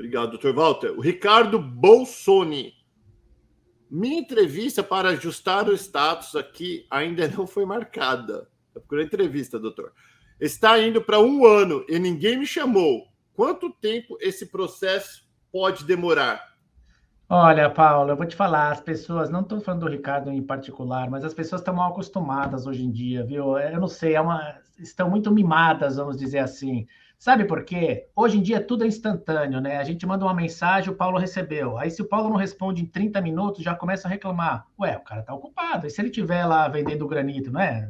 Obrigado, doutor Walter. O Ricardo Bolsoni. Minha entrevista para ajustar o status aqui ainda não foi marcada. Eu procurei entrevista, doutor. Está indo para 1 ano e ninguém me chamou. Quanto tempo esse processo pode demorar? Olha, Paulo, eu vou te falar, as pessoas, não estou falando do Ricardo em particular, mas as pessoas estão mal acostumadas hoje em dia, viu? Eu não sei, estão muito mimadas, vamos dizer assim. Sabe por quê? Hoje em dia tudo é instantâneo, né? A gente manda uma mensagem, o Paulo recebeu. Aí se o Paulo não responde em 30 minutos, já começa a reclamar. Ué, o cara tá ocupado. E se ele estiver lá vendendo granito, né?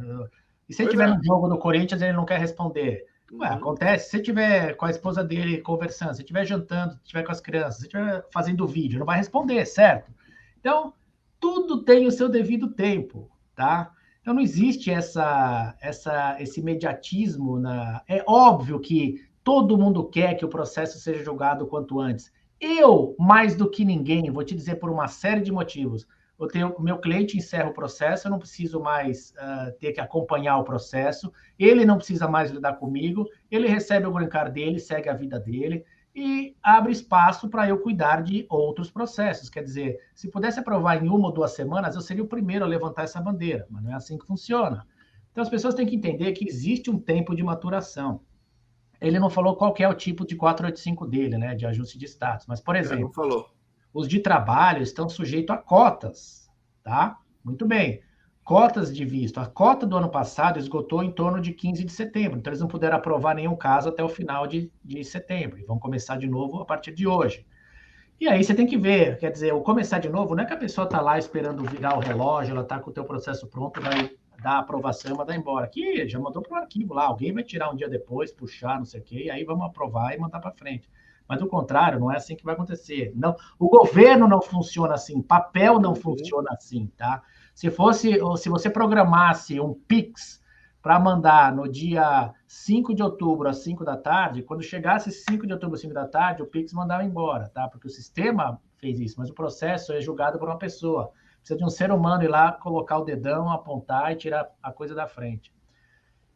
E se ele estiver no jogo do Corinthians, ele não quer responder? Ué, acontece. Se você estiver com a esposa dele conversando, se estiver jantando, se estiver com as crianças, se estiver fazendo vídeo, não vai responder, certo? Então, tudo tem o seu devido tempo, tá? Então, não existe esse imediatismo. É óbvio que todo mundo quer que o processo seja julgado o quanto antes. Eu, mais do que ninguém, vou te dizer por uma série de motivos. O meu cliente encerra o processo, eu não preciso mais ter que acompanhar o processo, ele não precisa mais lidar comigo, ele recebe o green card dele, segue a vida dele e abre espaço para eu cuidar de outros processos. Quer dizer, se pudesse aprovar em 1 ou 2 semanas, eu seria o primeiro a levantar essa bandeira, mas não é assim que funciona. Então, as pessoas têm que entender que existe um tempo de maturação. Ele não falou qual que é o tipo de 485 dele, né, de ajuste de status, mas, por exemplo, não falou. Os de trabalho estão sujeitos a cotas, tá? Muito bem. Cotas de visto. A cota do ano passado esgotou em torno de 15 de setembro, então eles não puderam aprovar nenhum caso até o final de setembro, e vão começar de novo a partir de hoje. E aí você tem que ver, quer dizer, o começar de novo não é que a pessoa está lá esperando virar o relógio, ela está com o teu processo pronto, vai dar a aprovação e mandar embora. Aqui já mandou para o arquivo lá, alguém vai tirar um dia depois, puxar, não sei o quê, e aí vamos aprovar e mandar para frente. Mas do contrário, não é assim que vai acontecer. Não, o governo não funciona assim, papel não funciona assim, tá? Se você programasse um Pix para mandar no dia 5 de outubro às 5 da tarde, quando chegasse 5 de outubro às 5 da tarde, o Pix mandava embora, tá? Porque o sistema fez isso, mas o processo é julgado por uma pessoa. Precisa de um ser humano ir lá, colocar o dedão, apontar e tirar a coisa da frente.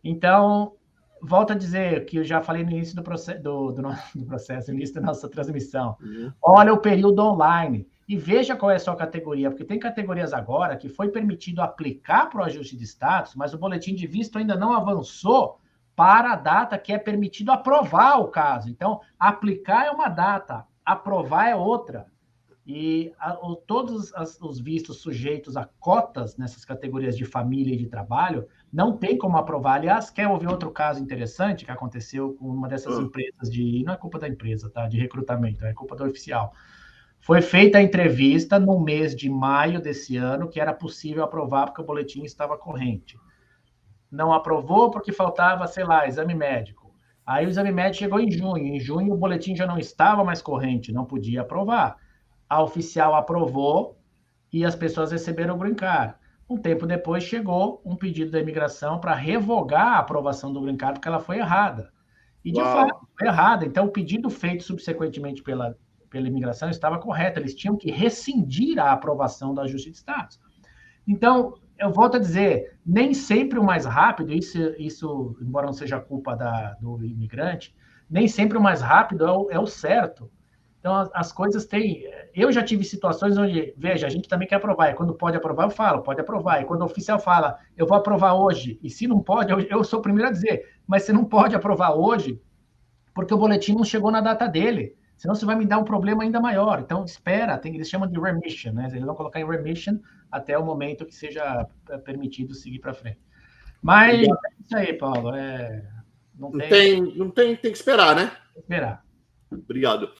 Então, volto a dizer que eu já falei no início do processo, no início da nossa transmissão. Olha o período online e veja qual é a sua categoria, porque tem categorias agora que foi permitido aplicar para o ajuste de status, mas o boletim de visto ainda não avançou para a data que é permitido aprovar o caso. Então, aplicar é uma data, aprovar é outra. E todos os vistos sujeitos a cotas nessas categorias de família e de trabalho não tem como aprovar. Aliás, quer ouvir outro caso interessante que aconteceu com uma dessas empresas não é culpa da empresa, tá? De recrutamento, é culpa do oficial. Foi feita a entrevista no mês de maio desse ano, que era possível aprovar porque o boletim estava corrente. Não aprovou porque faltava, sei lá, exame médico. Aí o exame médico chegou em junho. Em junho o boletim já não estava mais corrente, não podia aprovar. A oficial aprovou e as pessoas receberam o green card. Um tempo depois chegou um pedido da imigração para revogar a aprovação do green card porque ela foi errada. E de fato, foi errada. Então o pedido feito subsequentemente pela imigração estava correto. Eles tinham que rescindir a aprovação do ajuste de status. Então, eu volto a dizer, nem sempre o mais rápido, isso embora não seja culpa do imigrante, nem sempre o mais rápido é o certo. Então, as coisas têm... Eu já tive situações onde, veja, a gente também quer aprovar, e quando pode aprovar, eu falo, pode aprovar. E quando o oficial fala, eu vou aprovar hoje, e se não pode, eu sou o primeiro a dizer, mas você não pode aprovar hoje, porque o boletim não chegou na data dele. Senão você vai me dar um problema ainda maior. Então, espera, eles chamam de remission, né? Eles vão colocar em remission até o momento que seja permitido seguir para frente. Mas é isso aí, Paulo. Tem que esperar, né? Esperar. Obrigado.